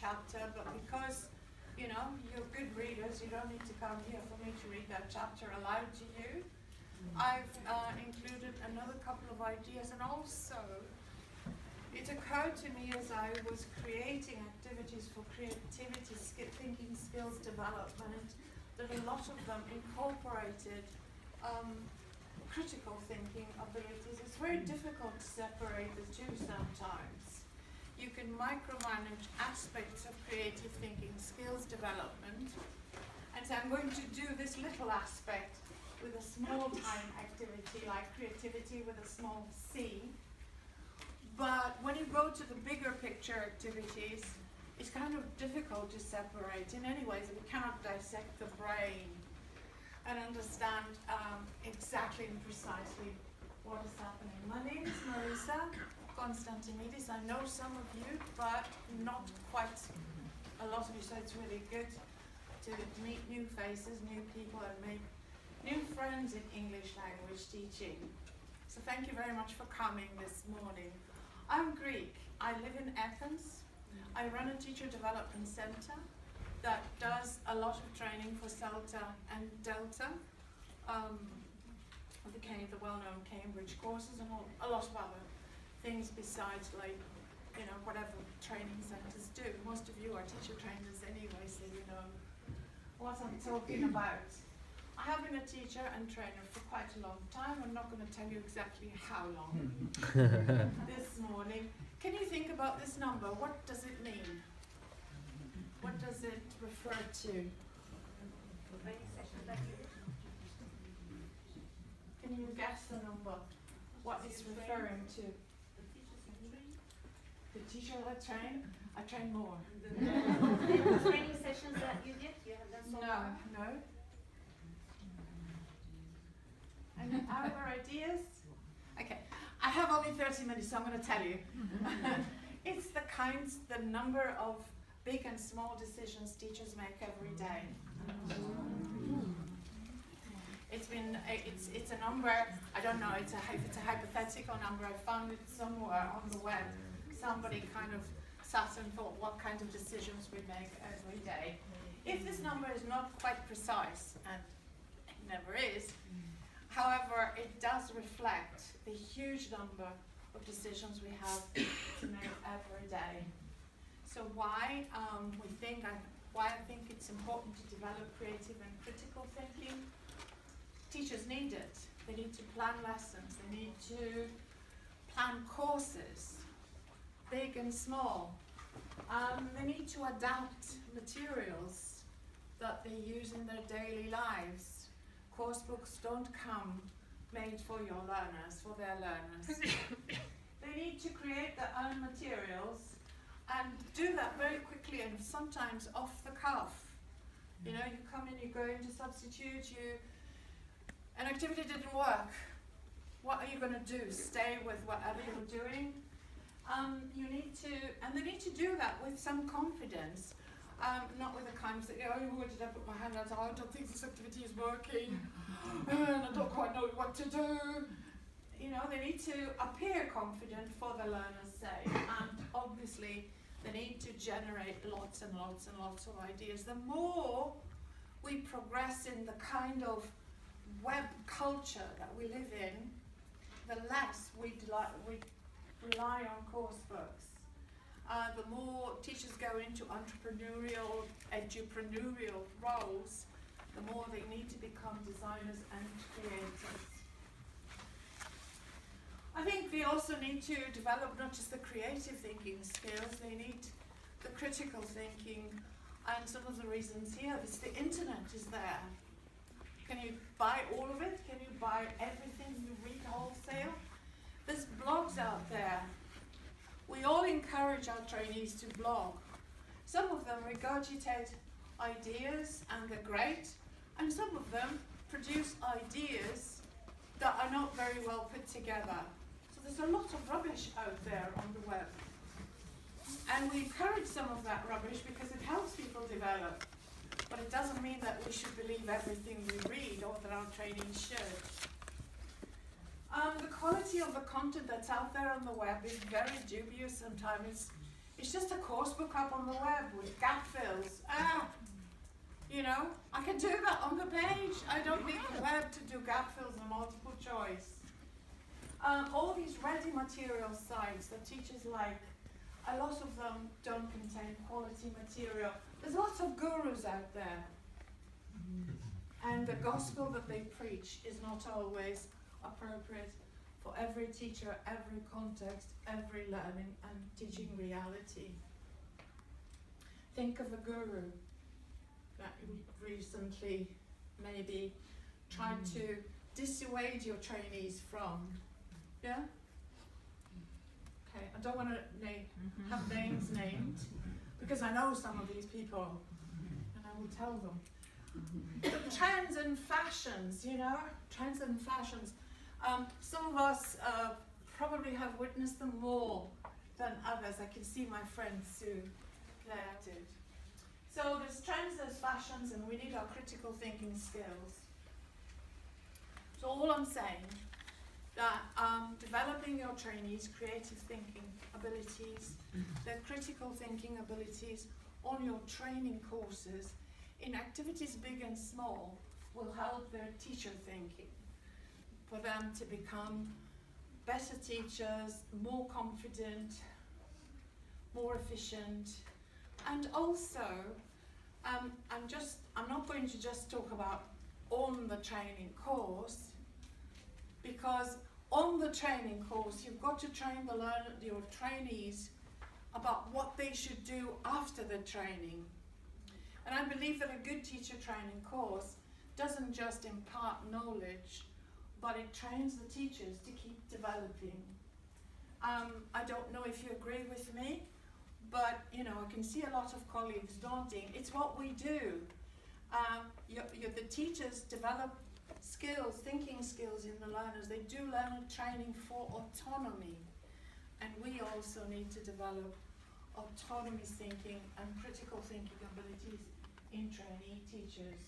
chapter, but because, you know, you're good readers, you don't need to come here for me to read that chapter aloud to you. I've included another couple of ideas, and also it occurred to me as I was creating activities for creativity, thinking skills development, that a lot of them incorporated critical thinking abilities. It's very difficult to separate the two sometimes. You can micromanage aspects of creative thinking skills development, and so I'm going to do this little aspect with a small time activity like creativity with a small c. But when you go to the bigger picture activities, it's kind of difficult to separate. In any ways, we cannot dissect the brain and understand exactly and precisely what is happening. My name is Marisa Konstantinidis. I know some of you, but not quite a lot of you, so it's really good to meet new faces, new people, and make new friends in English language teaching. So thank you very much for coming this morning. I'm Greek. I live in Athens. I run a teacher development center that does a lot of training for CELTA and Delta, the well-known Cambridge courses, and a lot of other things besides, like, you know, whatever training centers do. Most of you are teacher trainers anyway, so you know what I'm talking about. I have been a teacher and trainer for quite a long time. I'm not going to tell you exactly how long this morning. Can you think about this number? What does it mean? What does it refer to? Can you guess the number? What it's referring to? The teacher I train more. The training sessions that you did, you have done so far? No. Any other ideas? Okay, I have only 30 minutes, so I'm going to tell you. It's the number of big and small decisions teachers make every day. It's a number, I don't know, if it's a hypothetical number. I found it somewhere on the web. Somebody kind of sat and thought what kind of decisions we make every day. If this number is not quite precise, and it never is, however, it does reflect the huge number of decisions we have to make every day. So why I think it's important to develop creative and critical thinking? Teachers need it. They need to plan lessons. They need to plan courses, big and small. They need to adapt materials that they use in their daily lives. Course books don't come made for your learners, for their learners. They need to create their own materials and do that very quickly and sometimes off the cuff. You know, you come in, you go in to substitute, an activity didn't work. What are you going to do? Stay with whatever you're doing? They need to do that with some confidence. Not with the kinds that, where did I put my hand out? I don't think this activity is working, and I don't quite know what to do. You know, they need to appear confident for the learner's sake, and obviously they need to generate lots and lots and lots of ideas. The more we progress in the kind of web culture that we live in, the less we rely on course books. The more teachers go into entrepreneurial, edupreneur roles, the more they need to become designers and creators. I think they also need to develop not just the creative thinking skills, they need the critical thinking, and some of the reasons here is the internet is there. Can you buy all of it? Can you buy everything you read wholesale? There's blogs out there. We all encourage our trainees to blog. Some of them regurgitate ideas and they're great, and some of them produce ideas that are not very well put together. So there's a lot of rubbish out there on the web. And we encourage some of that rubbish because it helps people develop. But it doesn't mean that we should believe everything we read or that our trainees should. The quality of the content that's out there on the web is very dubious sometimes. It's just a course book up on the web with gap fills. You know, I can do that on the page. I don't need the web to do gap fills and multiple choice. All these ready material sites that teachers like, a lot of them don't contain quality material. There's lots of gurus out there. And the gospel that they preach is not always appropriate for every teacher, every context, every learning and teaching reality. Think of a guru that you recently maybe tried to dissuade your trainees from. Yeah? Okay, I don't want to have names named because I know some of these people and I will tell them. But trends and fashions, you know, trends and fashions. Some of us probably have witnessed them more than others. I can see my friend Sue Claire did. So there's trends, there's fashions, and we need our critical thinking skills. So all I'm saying that developing your trainees' creative thinking abilities, their critical thinking abilities on your training courses in activities big and small will help their teacher thinking, for them to become better teachers, more confident, more efficient, and also I'm not going to just talk about on the training course, because on the training course you've got to train your trainees about what they should do after the training. And I believe that a good teacher training course doesn't just impart knowledge, but it trains the teachers to keep developing. I don't know if you agree with me, but you know, I can see a lot of colleagues nodding. It's what we do. The teachers develop skills, thinking skills in the learners. They do learner training for autonomy. And we also need to develop autonomous thinking and critical thinking abilities in trainee teachers.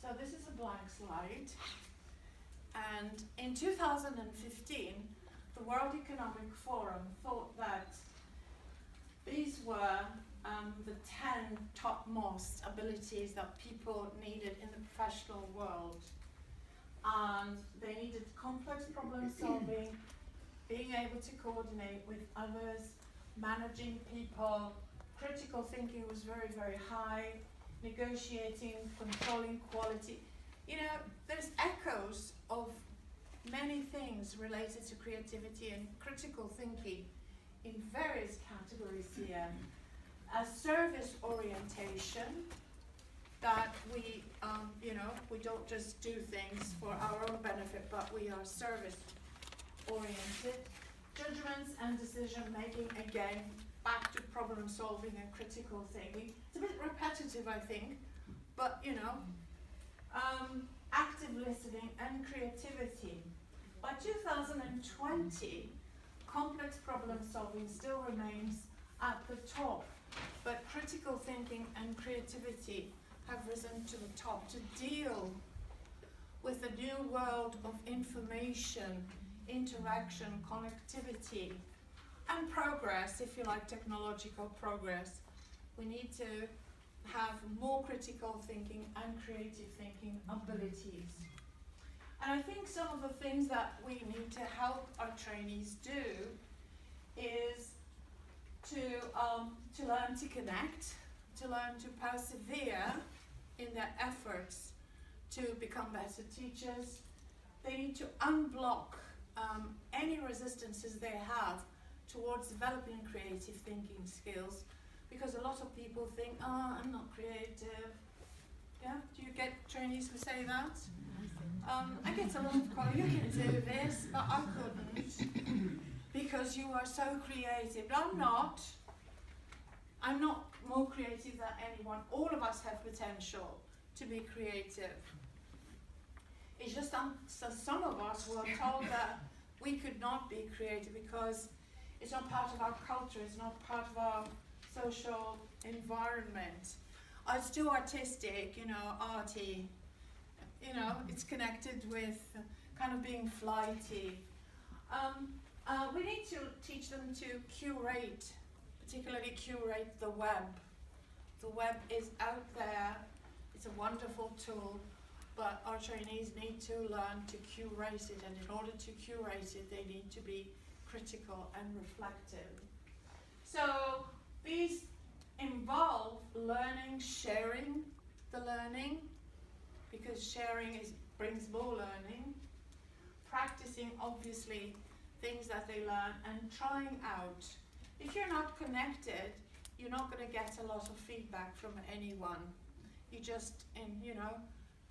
So this is a blank slide. And in 2015, the World Economic Forum thought that these were the 10 topmost abilities that people needed in the professional world. And they needed complex problem solving, being able to coordinate with others, managing people, critical thinking was very, very high, negotiating, controlling quality. You know, there's echoes of many things related to creativity and critical thinking in various categories here. A service orientation, that we, we don't just do things for our own benefit, but we are service oriented. Judgments and decision making, again, back to problem solving and critical thinking. It's a bit repetitive, I think, but active listening and creativity. By 2020, complex problem solving still remains at the top, but critical thinking and creativity have risen to the top to deal with the new world of information, interaction, connectivity, and progress, if you like, technological progress. We need to have more critical thinking and creative thinking abilities. And I think some of the things that we need to help our trainees do is to learn to connect, to learn to persevere in their efforts to become better teachers. They need to unblock any resistances they have towards developing creative thinking skills, because a lot of people think, oh, I'm not creative. Yeah, do you get trainees who say that? I get a lot of calls, you can do this, but I couldn't, because you are so creative. But I'm not more creative than anyone. All of us have potential to be creative. It's just some of us were told that we could not be creative because it's not part of our culture, it's not part of our social environment. It's too artistic, arty. It's connected with kind of being flighty. We need to teach them to curate, particularly curate the web. The web is out there, it's a wonderful tool, but our trainees need to learn to curate it, and in order to curate it, they need to be critical and reflective. So these involve learning, sharing the learning, because sharing brings more learning, practicing obviously things that they learn, and trying out. If you're not connected, you're not going to get a lot of feedback from anyone. You just,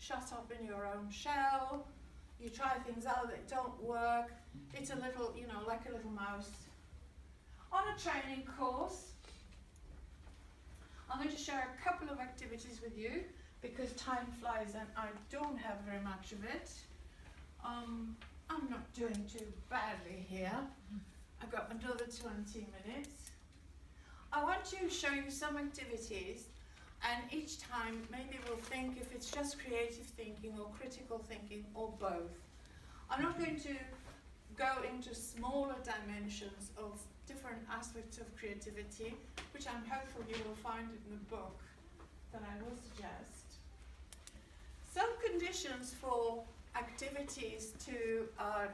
shut up in your own shell, you try things out that don't work. It's a little, like a little mouse. On a training course, I'm going to share a couple of activities with you because time flies and I don't have very much of it. I'm not doing too badly here. I've got another 20 minutes. I want to show you some activities, and each time maybe we'll think if it's just creative thinking or critical thinking or both. I'm not going to go into smaller dimensions of different aspects of creativity, which I'm hopeful you will find in the book that I will suggest. Some conditions for activities to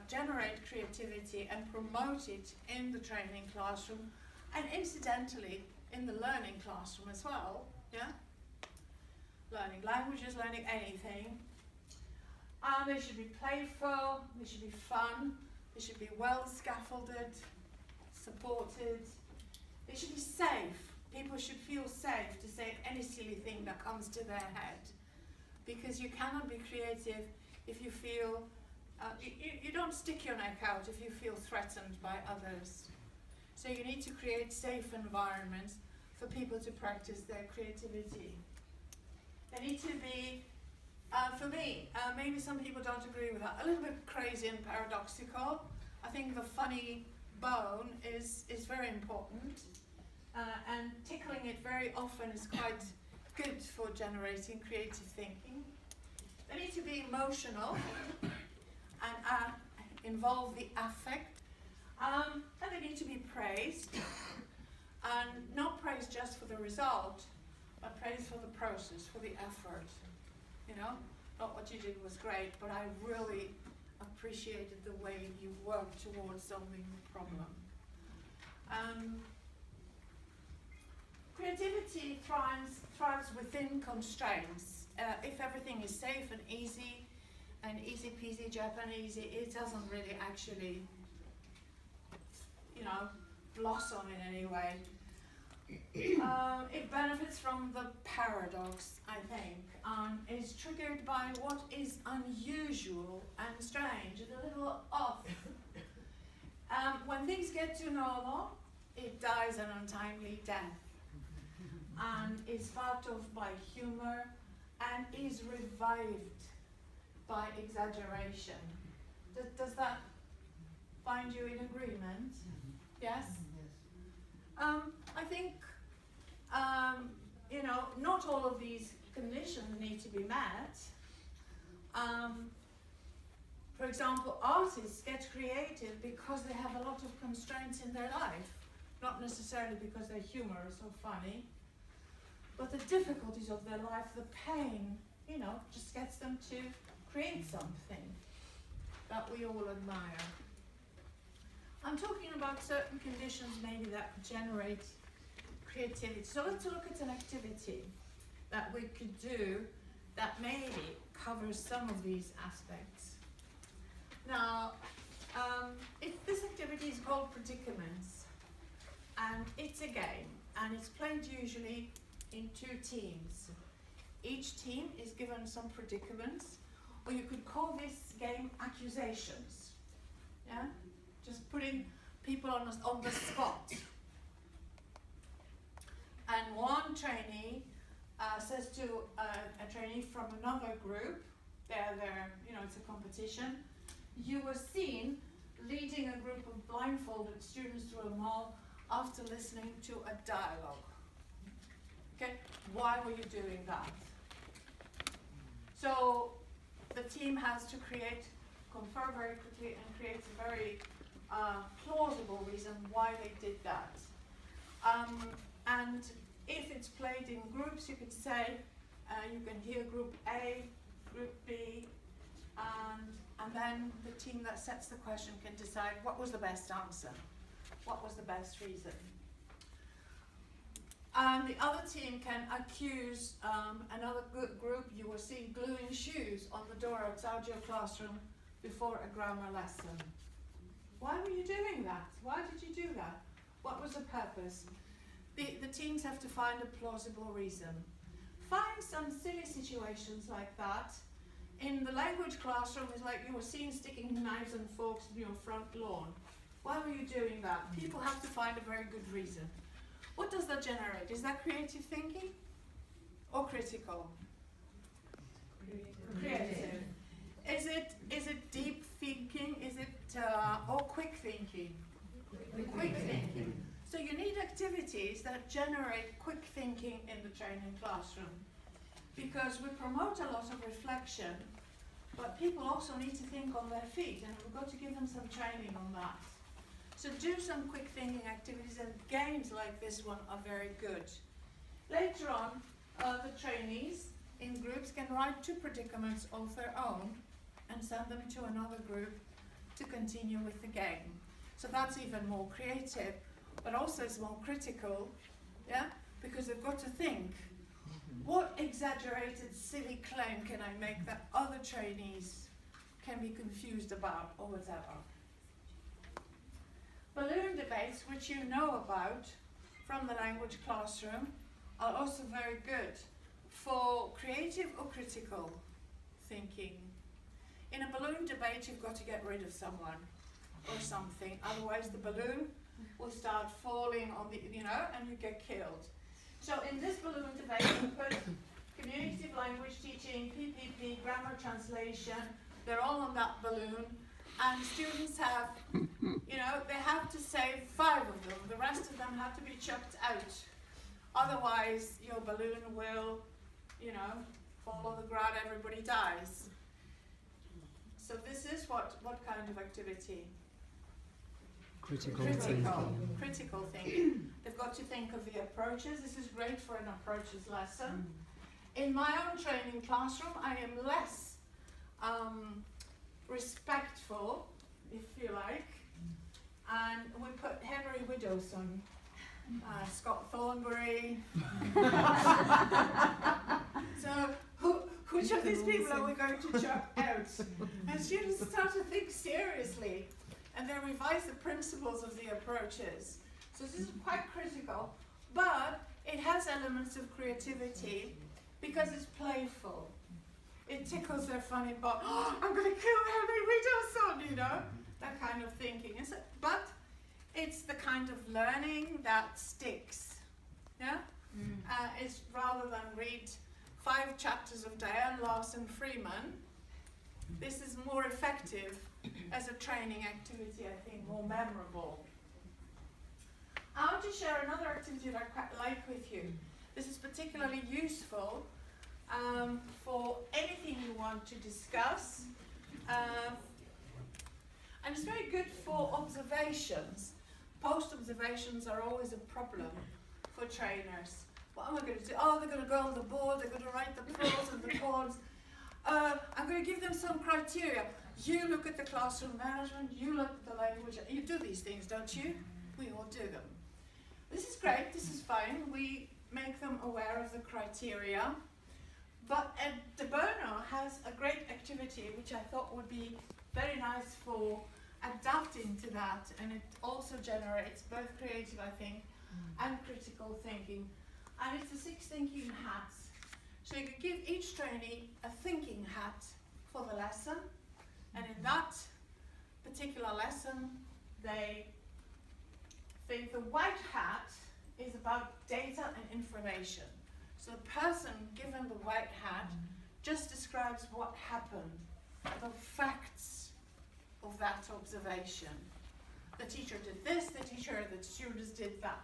generate creativity and promote it in the training classroom, and incidentally in the learning classroom as well, yeah? Learning languages, learning anything. They should be playful, they should be fun, they should be well scaffolded, supported, they should be safe. People should feel safe to say any silly thing that comes to their head, because you cannot be creative if you feel, you don't stick your neck out if you feel threatened by others. So you need to create safe environments for people to practice their creativity. They need to be, for me, maybe some people don't agree with that, a little bit crazy and paradoxical. I think the funny bone is very important, and tickling it very often is quite good for generating creative thinking. They need to be emotional and involve the affect, and they need to be praised, and not praised just for the result, but praised for the process, for the effort. Not what you did was great, but I really appreciated the way you worked towards solving the problem. Creativity thrives within constraints. If everything is safe and easy peasy Japanese, it doesn't really actually, blossom in any way. It benefits from the paradox, I think, is triggered by what is unusual and strange and a little off. When things get to normal, it dies an untimely death, and is sparked off by humor and is revived by exaggeration. Does that find you in agreement? Yes? I think, not all of these conditions need to be met. For example, artists get creative because they have a lot of constraints in their life, not necessarily because they're humorous or funny, but the difficulties of their life, the pain, just gets them to create something that we all admire. I'm talking about certain conditions maybe that generate creativity. So let's look at an activity that we could do that maybe covers some of these aspects. Now, this activity is called predicaments, and it's a game, and it's played usually in 2 teams. Each team is given some predicaments, or you could call this game accusations. Yeah? Just putting people on the spot. And one trainee says to a trainee from another group, it's a competition, you were seen leading a group of blindfolded students through a mall after listening to a dialogue. Okay, why were you doing that? So the team has to confer very quickly and create a very plausible reason why they did that. And if it's played in groups, you could say, you can hear group A, group B, and then the team that sets the question can decide what was the best answer, what was the best reason. And the other team can accuse another group, you will see gluing shoes on the door outside your classroom before a grammar lesson. Why were you doing that? Why did you do that? What was the purpose? The teams have to find a plausible reason. Find some silly situations like that. In the language classroom, it's like you were seen sticking knives and forks in your front lawn. Why were you doing that? People have to find a very good reason. What does that generate? Is that creative thinking or critical? Creative. Is it deep thinking? Is it or quick thinking? Quick thinking. So you need activities that generate quick thinking in the training classroom, because we promote a lot of reflection, but people also need to think on their feet, and we've got to give them some training on that. So do some quick thinking activities, and games like this one are very good. Later on, the trainees in groups can write 2 predicaments of their own and send them to another group to continue with the game. So that's even more creative, but also it's more critical, yeah? Because they've got to think, what exaggerated, silly claim can I make that other trainees can be confused about, or whatever. Balloon debates, which you know about from the language classroom, are also very good for creative or critical thinking. In a balloon debate, you've got to get rid of someone or something, otherwise the balloon will start falling on the, and you get killed. So in this balloon debate, you put communicative language teaching, PPP, grammar translation, they're all on that balloon, and students have, they have to say 5 of them, the rest of them have to be chucked out. Otherwise, your balloon will, fall on the ground, everybody dies. So this is what kind of activity? Critical thinking. They've got to think of the approaches. This is great for an approaches lesson. In my own training classroom, I am less respectful, if you like, and we put Henry Widows on, Scott Thornbury. So which of these people are we going to chuck out? And students start to think seriously, and they revise the principles of the approaches. So this is quite critical, but it has elements of creativity because it's playful. It tickles their funny bone. Oh, I'm going to kill Henry Widdowson, that kind of thinking. But it's the kind of learning that sticks. Yeah? It's rather than read 5 chapters of Diane Larson Freeman, this is more effective as a training activity, I think, more memorable. I want to share another activity that I quite like with you. This is particularly useful for anything you want to discuss. And it's very good for observations. Post-observations are always a problem for trainers. What am I going to do? Oh, they're going to go on the board, they're going to write the pros and the cons. I'm going to give them some criteria. You look at the classroom management, you look at the language. You do these things, don't you? We all do them. This is great, this is fine. We make them aware of the criteria. But De Bono has a great activity which I thought would be very nice for adapting to that, and it also generates both creative, I think, and critical thinking. And it's the 6 thinking hats. So you could give each trainee a thinking hat for the lesson, and in that particular lesson they think the white hat is about data and information. So the person given the white hat just describes what happened, the facts of that observation. The teacher did this, the students did that.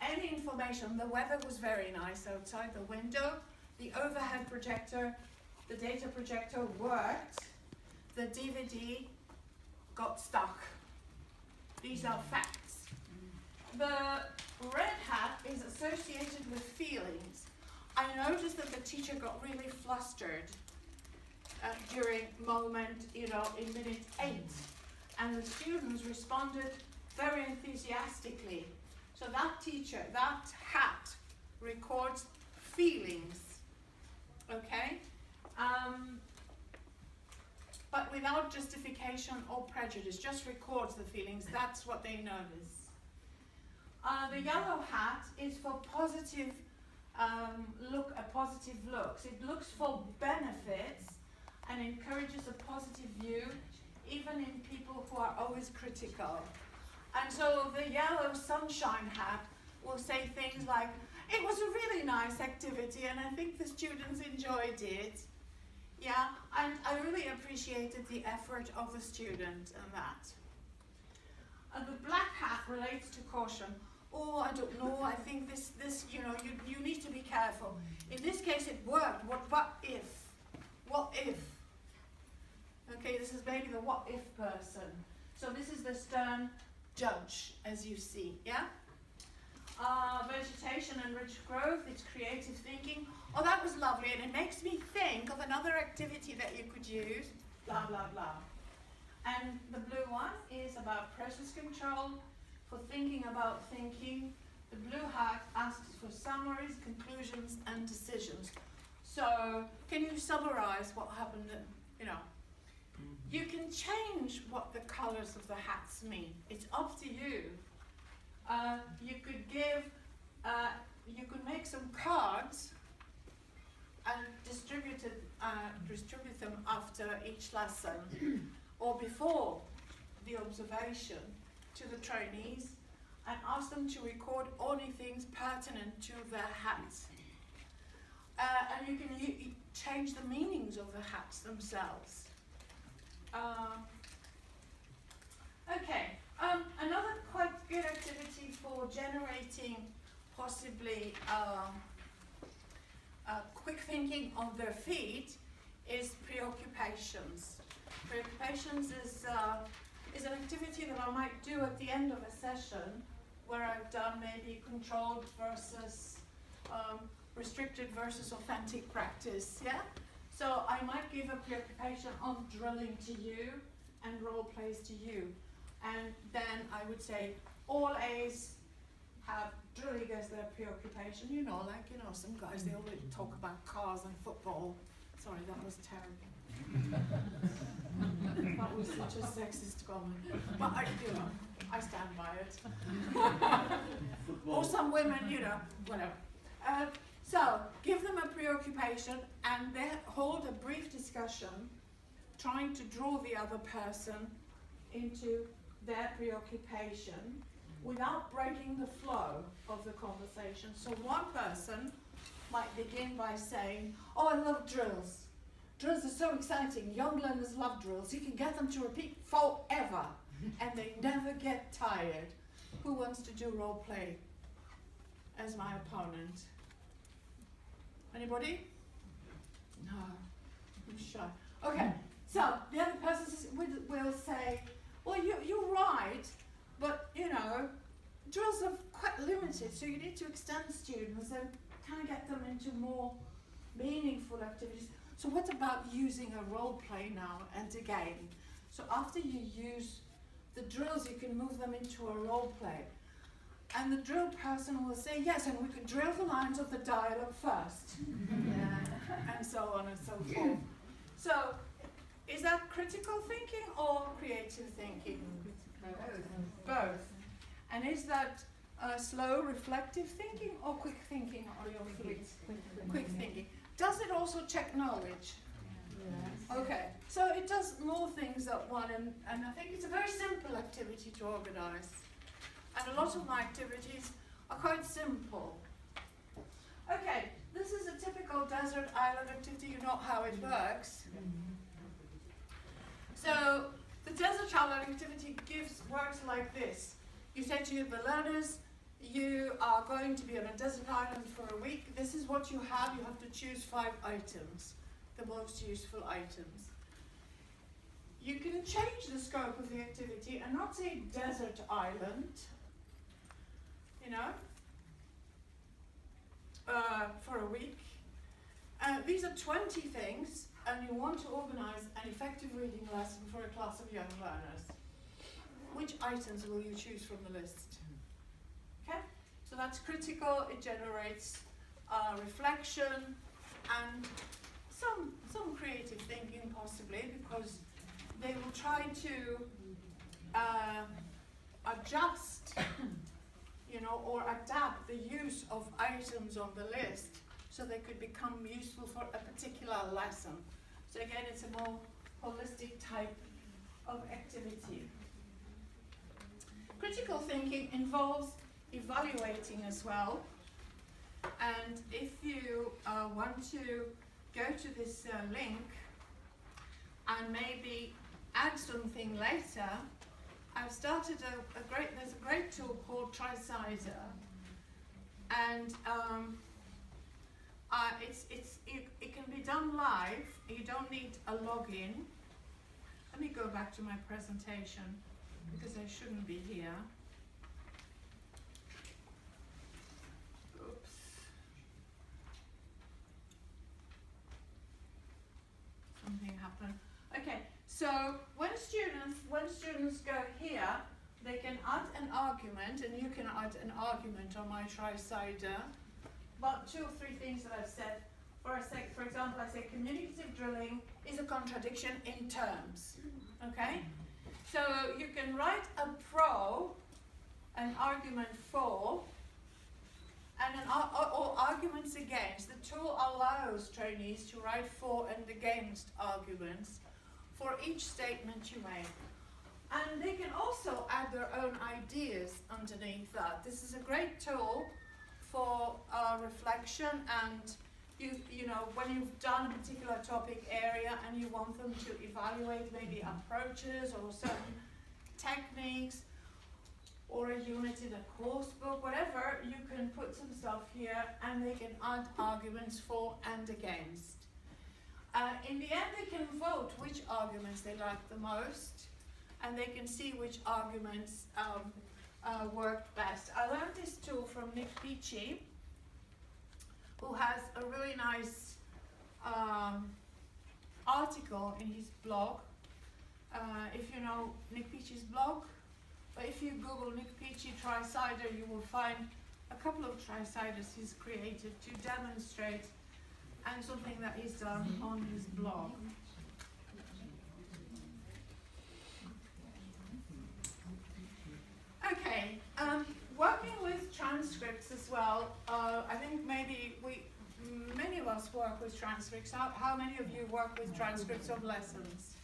Any information, the weather was very nice outside the window, the overhead projector, the data projector worked, the DVD got stuck These are facts. The red hat is associated with feelings. I noticed that the teacher got really flustered during moment, in minute 8. And the students responded very enthusiastically. So that teacher, that hat, records feelings, okay? But without justification or prejudice, just records the feelings. That's what they notice. The yellow hat is for positive positive looks. It looks for benefits and encourages a positive view, even in people who are always critical. And so the yellow sunshine hat will say things like, it was a really nice activity and I think the students enjoyed it. Yeah, and I really appreciated the effort of the student and that. The black hat relates to caution. Oh, I don't know, I think this you need to be careful. In this case it worked. What if? What if? Okay, this is maybe the what if person. So this is the stern judge, as you see, yeah? Vegetation and rich growth, it's creative thinking. Oh, that was lovely, and it makes me think of another activity that you could use, blah, blah, blah. And the blue one is about process control, for thinking about thinking. The blue hat asks for summaries, conclusions, and decisions. So, can you summarize what happened? You can change what the colors of the hats mean. It's up to you. You could make some cards and distribute them after each lesson or before the observation to the trainees and ask them to record only things pertinent to their hats. And you can change the meanings of the hats themselves. Another quite good activity for generating possibly quick thinking on their feet is preoccupations. Preoccupations is an activity that I might do at the end of a session where I've done maybe controlled versus restricted versus authentic practice, yeah? So I might give a preoccupation on drilling to you and role plays to you. And then I would say all A's have drilling as their preoccupation. Some guys, they always talk about cars and football. Sorry, that was terrible. That was such a sexist comment. But I stand by it. Or some women, whatever. So, give them a preoccupation and then hold a brief discussion trying to draw the other person into their preoccupation without breaking the flow of the conversation. So one person might begin by saying, oh, I love drills. Drills are so exciting. Young learners love drills. You can get them to repeat forever and they never get tired. Who wants to do role play as my opponent? Anybody? No, I'm shy. Okay, so the other person will say, well, you're right, but drills are quite limited, so you need to extend students and kind of get them into more meaningful activities. So what about using a role play now and again? So after you use the drills, you can move them into a role play. And the drill person will say, yes, and we could drill the lines of the dialogue first. And so on and so forth. So, is that critical thinking or creative thinking? Both. And is that slow, reflective thinking or quick thinking on your feet? Quick thinking. Does it also check knowledge? Yes. Okay, so it does more things at one, and I think it's a very simple activity to organize. And a lot of my activities are quite simple. Okay, this is a typical desert island activity. You know how it works. So the desert island activity works like this. You say to the learners, you are going to be on a desert island for a week. This is what you have. You have to choose 5 items, the most useful items. you can change the scope of the activity and not say desert island, you know, for a week. These are 20 things, and you want to organize an effective reading lesson for a class of young learners. Which items will you choose from the list? Okay, so that's critical. It generates reflection and some creative thinking, possibly, because they will try to adjust, you know, or adapt the use of items on the list so they could become useful for a particular lesson. So again, it's a more holistic type of activity. Critical thinking involves evaluating as well. And if you want to go to this link and maybe add something later, I've started there's a great tool called TriCider, and it can be done live. You don't need a login. Let me go back to my presentation because I shouldn't be here. Oops. Something happened. Okay, so when students go here, they can add an argument, and you can add an argument on my TriCider. But 2 or 3 things that I've said. For example, I say communicative drilling is a contradiction in terms. Okay? So you can write a pro, an argument for, and or arguments against. The tool allows trainees to write for and against arguments for each statement you make. And they can also add their own ideas underneath that. This is a great tool for reflection, and you know, when you've done a particular topic area and you want them to evaluate maybe approaches or certain techniques or a unit in a course book, whatever, you can put some stuff here and they can add arguments for and against. In the end, they can vote which arguments they like the most, and they can see which arguments worked best. I learned this tool from Nick Peachy, who has a really nice article in his blog. If you know Nick Peachy's blog, but if you Google Nick Peachy TriCider, you will find a couple of TriCiders he's created to demonstrate, and something that he's done on his blog. Okay, working with transcripts as well. I think maybe many of us work with transcripts. How many of you work with transcripts of lessons?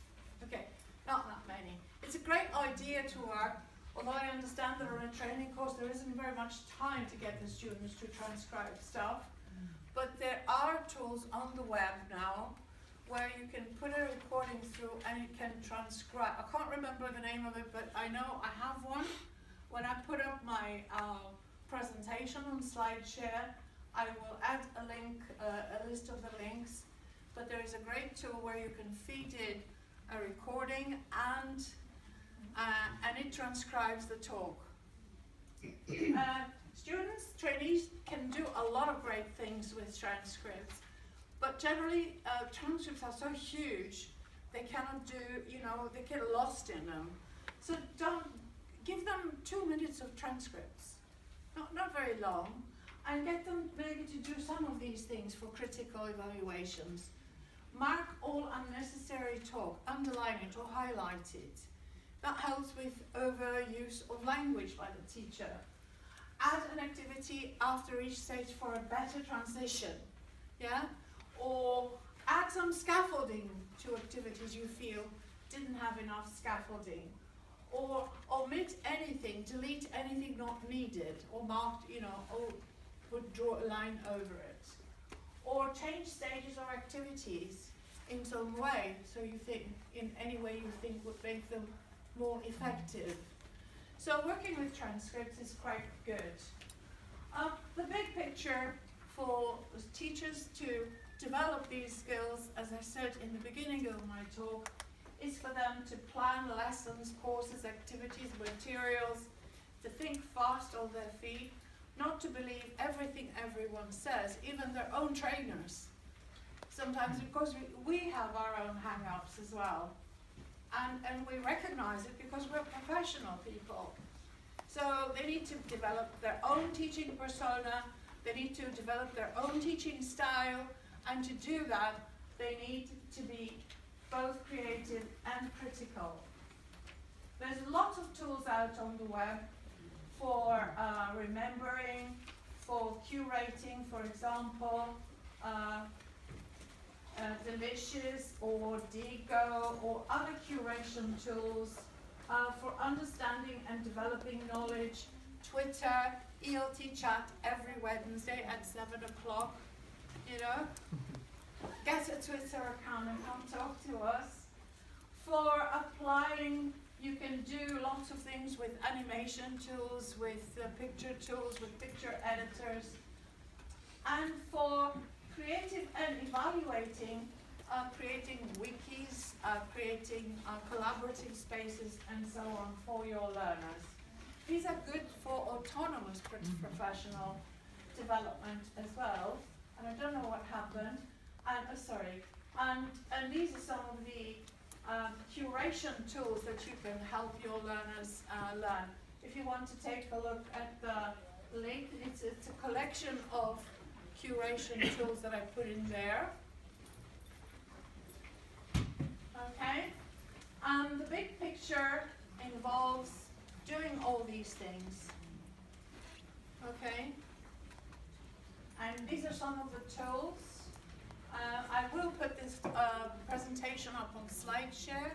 Okay, not that many. It's a great idea to work, although I understand that on a training course there isn't very much time to get the students to transcribe stuff. But there are tools on the web now where you can put a recording through and it can transcribe. I can't remember the name of it, but I know I have one. When I put up my presentation on SlideShare, I will add a link, a list of the links. But there is a great tool where you can feed in a recording and it transcribes the talk. Students, trainees can do a lot of great things with transcripts, but generally transcripts are so huge, they cannot do, they get lost in them. So don't give them 2 minutes of transcripts, not very long, and get them maybe to do some of these things for critical evaluations. Mark all unnecessary talk, underline it or highlight it. That helps with overuse of language by the teacher. Add an activity after each stage for a better transition, yeah? Or add some scaffolding to activities you feel didn't have enough scaffolding. Or omit anything, delete anything not needed, or marked, or draw a line over it. Or change stages or activities in some way, so you think, in any way you think would make them more effective. So working with transcripts is quite good. The big picture for teachers to develop these skills, as I said in the beginning of my talk, is for them to plan lessons, courses, activities, materials, to think fast on their feet, not to believe everything everyone says, even their own trainers. Sometimes, because we have our own hang-ups as well. And we recognize it because we're professional people. So they need to develop their own teaching persona, they need to develop their own teaching style, and to do that, they need to be both creative and critical. There's lots of tools out on the web for remembering, for curating, for example, Delicious or Digo or other curation tools for understanding and developing knowledge. Twitter, ELT chat every Wednesday at 7 o'clock, you know. Get a Twitter account and come talk to us. For applying, you can do lots of things with animation tools, with picture tools, with picture editors. And for creative and evaluating, creating wikis, creating collaborative spaces, and so on for your learners. These are good for autonomous professional development as well. And I don't know what happened. And these are some of the curation tools that you can help your learners learn. If you want to take a look at the link, it's a collection of curation tools that I put in there. Okay? The big picture involves doing all these things. Okay? And these are some of the tools. I will put this presentation up on SlideShare.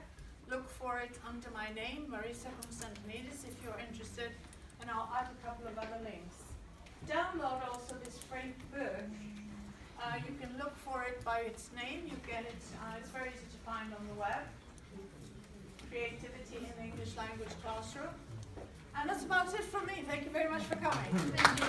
Look for it under my name, Marisa Constantinidis, if you're interested, and I'll add a couple of other links. Download also this free book. You can look for it by its name. You get it. It's very easy to find on the web. Creativity in the English Language Classroom. And that's about it from me. Thank you very much for coming. Thank you.